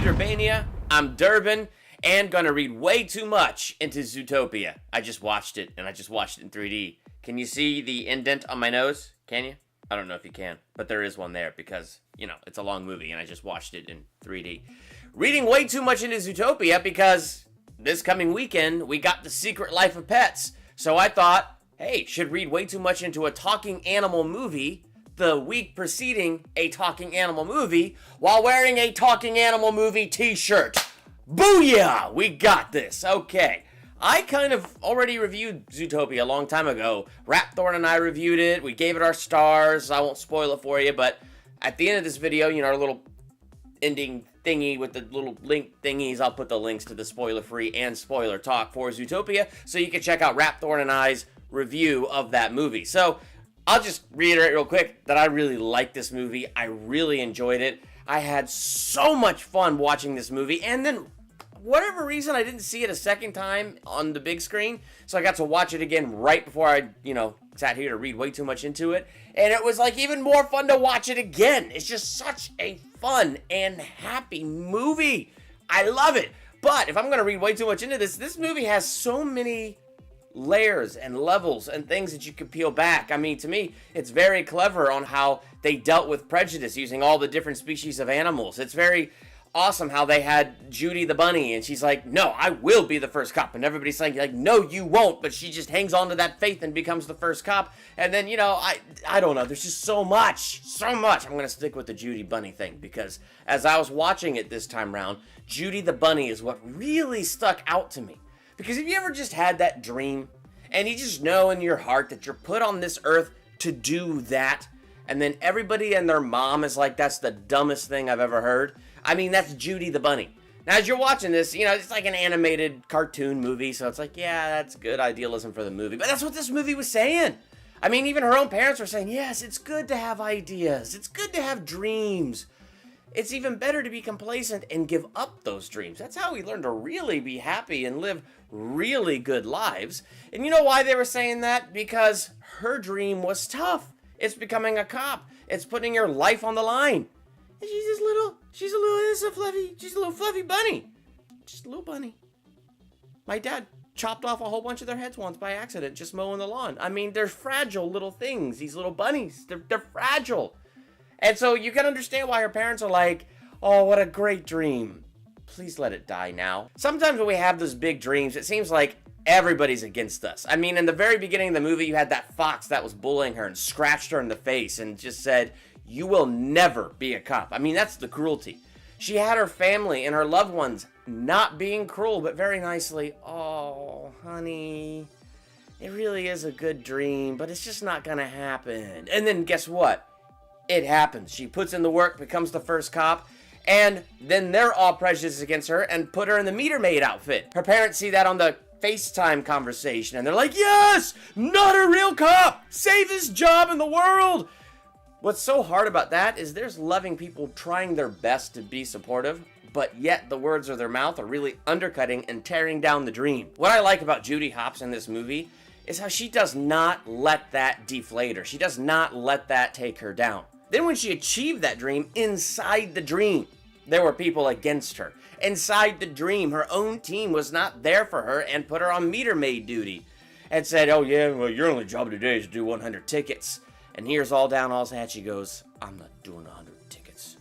Durbania. I'm Durbin, and gonna read way too much into Zootopia. I just watched it, and I just watched it in 3D. Can you see the indent on my nose? Can you? I don't know if you can, but there is one there because, you know, it's a long movie, and I just watched it in 3D. Reading way too much into Zootopia because this coming weekend, we got The Secret Life of Pets. So I thought, hey, should read way too much into a talking animal movie the week preceding a talking animal movie while wearing a talking animal movie t-shirt. Booyah! We got this. Okay. I kind of already reviewed Zootopia a long time ago. Rapthorn and I reviewed it. We gave it our stars. I won't spoil it for you, but at the end of this video, you know, our little ending thingy with the little link thingies, I'll put the links to the spoiler-free and spoiler talk for Zootopia so you can check out Rapthorn and I's review of that movie. So I'll just reiterate real quick that I really liked this movie. I really enjoyed it. I had so much fun watching this movie, and then whatever reason I didn't see it a second time on the big screen, so I got to watch it again right before I, sat here to read way too much into it, and it was like even more fun to watch it again. It's just such a fun and happy movie. I love it. But if I'm going to read way too much into this movie has so many layers and levels and things that you could peel back. I mean, to me, it's very clever on how they dealt with prejudice using all the different species of animals. It's very awesome how they had Judy the bunny, and she's like, no, I will be the first cop. And everybody's saying, like, no, you won't. But she just hangs on to that faith and becomes the first cop. And then, I don't know. There's just so much. I'm going to stick with the Judy bunny thing because as I was watching it this time round, Judy the bunny is what really stuck out to me. Because have you ever just had that dream and you just know in your heart that you're put on this earth to do that, and then everybody and their mom is like, that's the dumbest thing I've ever heard? I mean, that's Judy the bunny. Now, as you're watching this, it's like an animated cartoon movie, so it's like, yeah, that's good idealism for the movie. But that's what this movie was saying. I mean, even her own parents were saying, yes, it's good to have ideas. It's good to have dreams. It's even better to be complacent and give up those dreams. That's how we learn to really be happy and live really good lives. And you know why they were saying that? Because her dream was tough. It's becoming a cop. It's putting your life on the line. And she's a little fluffy bunny. Just a little bunny. My dad chopped off a whole bunch of their heads once by accident just mowing the lawn. I mean, they're fragile little things. These little bunnies, they're fragile. And so you can understand why her parents are like, oh, what a great dream. Please let it die now. Sometimes when we have those big dreams, it seems like everybody's against us. I mean, in the very beginning of the movie, you had that fox that was bullying her and scratched her in the face and just said, you will never be a cop. I mean, that's the cruelty. She had her family and her loved ones not being cruel, but very nicely, oh, honey, it really is a good dream, but it's just not gonna happen. And then guess what? It happens. She puts in the work, becomes the first cop, and then they're all prejudiced against her and put her in the meter maid outfit. Her parents see that on the FaceTime conversation, and they're like, yes, not a real cop, safest job in the world. What's so hard about that is there's loving people trying their best to be supportive, but yet the words of their mouth are really undercutting and tearing down the dream. What I like about Judy Hopps in this movie is how she does not let that deflate her. She does not let that take her down. Then when she achieved that dream, inside the dream, there were people against her. Inside the dream, her own team was not there for her and put her on meter maid duty and said, oh yeah, well, your only job today is to do 100 tickets. And here's all down, all sad. She goes, I'm not doing 100 tickets.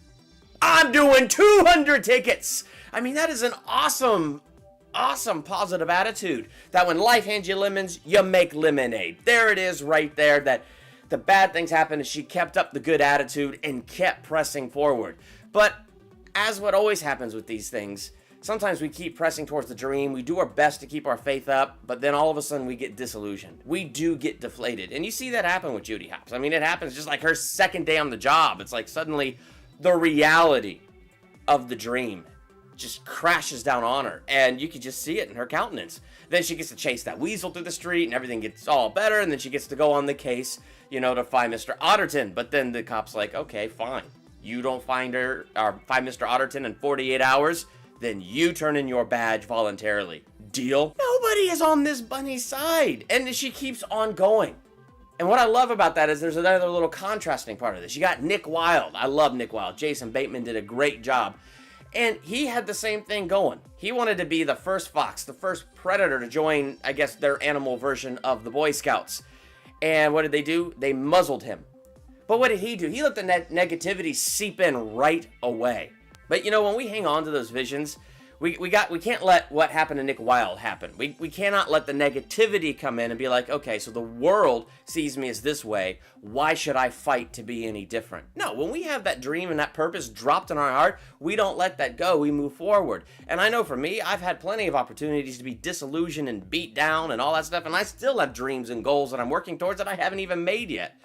I'm doing 200 tickets. I mean, that is an awesome positive attitude. That when life hands you lemons, you make lemonade. There it is right there. That the bad things happened and she kept up the good attitude and kept pressing forward. But as what always happens with these things, sometimes we keep pressing towards the dream. We do our best to keep our faith up, but then all of a sudden we get disillusioned. We do get deflated. And you see that happen with Judy Hopps. I mean, it happens just like her second day on the job. It's like suddenly the reality of the dream just crashes down on her, and you can just see it in her countenance. Then she gets to chase that weasel through the street, and everything gets all better, and then she gets to go on the case, to find Mr. Otterton. But then the cop's like, okay, fine. You don't find her, or find Mr. Otterton in 48 hours, then you turn in your badge voluntarily. Deal? Nobody is on this bunny's side, and she keeps on going. And what I love about that is there's another little contrasting part of this. You got Nick Wilde. I love Nick Wilde. Jason Bateman did a great job. And he had the same thing going. He wanted to be the first fox, the first predator to join, I guess, their animal version of the Boy Scouts. And what did they do? They muzzled him. But what did he do? He let the negativity seep in right away. But you know, when we hang on to those visions, we can't let what happened to Nick Wilde happen. We cannot let the negativity come in and be like, okay, so the world sees me as this way. Why should I fight to be any different? No, when we have that dream and that purpose dropped in our heart, we don't let that go. We move forward. And I know for me, I've had plenty of opportunities to be disillusioned and beat down and all that stuff. And I still have dreams and goals that I'm working towards that I haven't even made yet.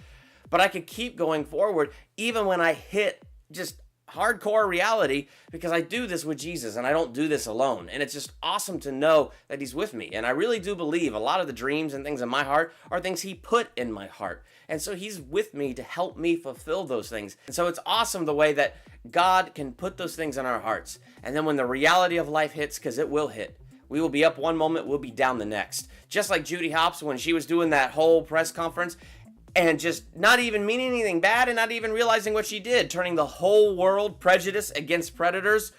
But I could keep going forward even when I hit just hardcore reality, because I do this with Jesus and I don't do this alone. And it's just awesome to know that he's with me. And I really do believe a lot of the dreams and things in my heart are things he put in my heart. And so he's with me to help me fulfill those things. And so it's awesome the way that God can put those things in our hearts. And then when the reality of life hits, because it will hit, we will be up one moment, we'll be down the next. Just like Judy Hopps when she was doing that whole press conference, and just not even meaning anything bad and not even realizing what she did, turning the whole world prejudice against predators.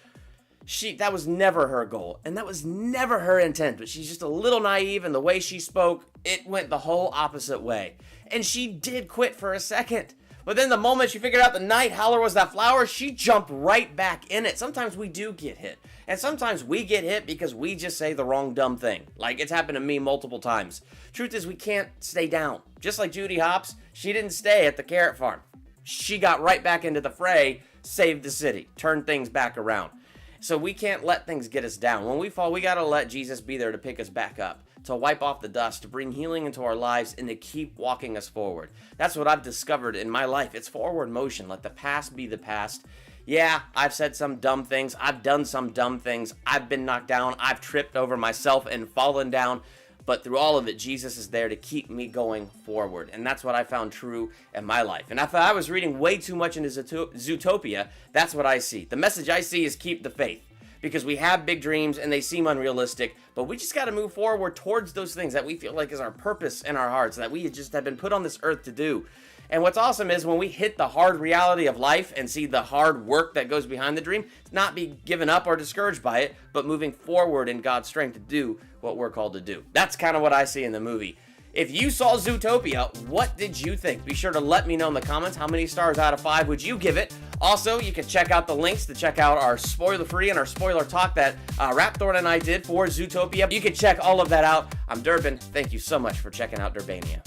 That was never her goal, and that was never her intent, but she's just a little naive, and the way she spoke, it went the whole opposite way. And she did quit for a second. But then the moment she figured out the night howler was that flower, she jumped right back in it. Sometimes we do get hit. And sometimes we get hit because we just say the wrong dumb thing. Like it's happened to me multiple times. Truth is, we can't stay down. Just like Judy Hopps, she didn't stay at the carrot farm. She got right back into the fray, saved the city, turned things back around. So we can't let things get us down. When we fall, we got to let Jesus be there to pick us back up, to wipe off the dust, to bring healing into our lives, and to keep walking us forward. That's what I've discovered in my life. It's forward motion. Let the past be the past. Yeah, I've said some dumb things. I've done some dumb things. I've been knocked down. I've tripped over myself and fallen down. But through all of it, Jesus is there to keep me going forward. And that's what I found true in my life. And if I was reading way too much into Zootopia, that's what I see. The message I see is keep the faith. Because we have big dreams and they seem unrealistic, but we just got to move forward towards those things that we feel like is our purpose in our hearts, that we just have been put on this earth to do. And what's awesome is when we hit the hard reality of life and see the hard work that goes behind the dream, not be given up or discouraged by it, but moving forward in God's strength to do what we're called to do. That's kind of what I see in the movie. If you saw Zootopia, what did you think? Be sure to let me know in the comments. How many stars out of 5 would you give it? Also, you can check out the links to check out our spoiler-free and our spoiler talk that Rapthorn and I did for Zootopia. You can check all of that out. I'm Durbin. Thank you so much for checking out Durbania.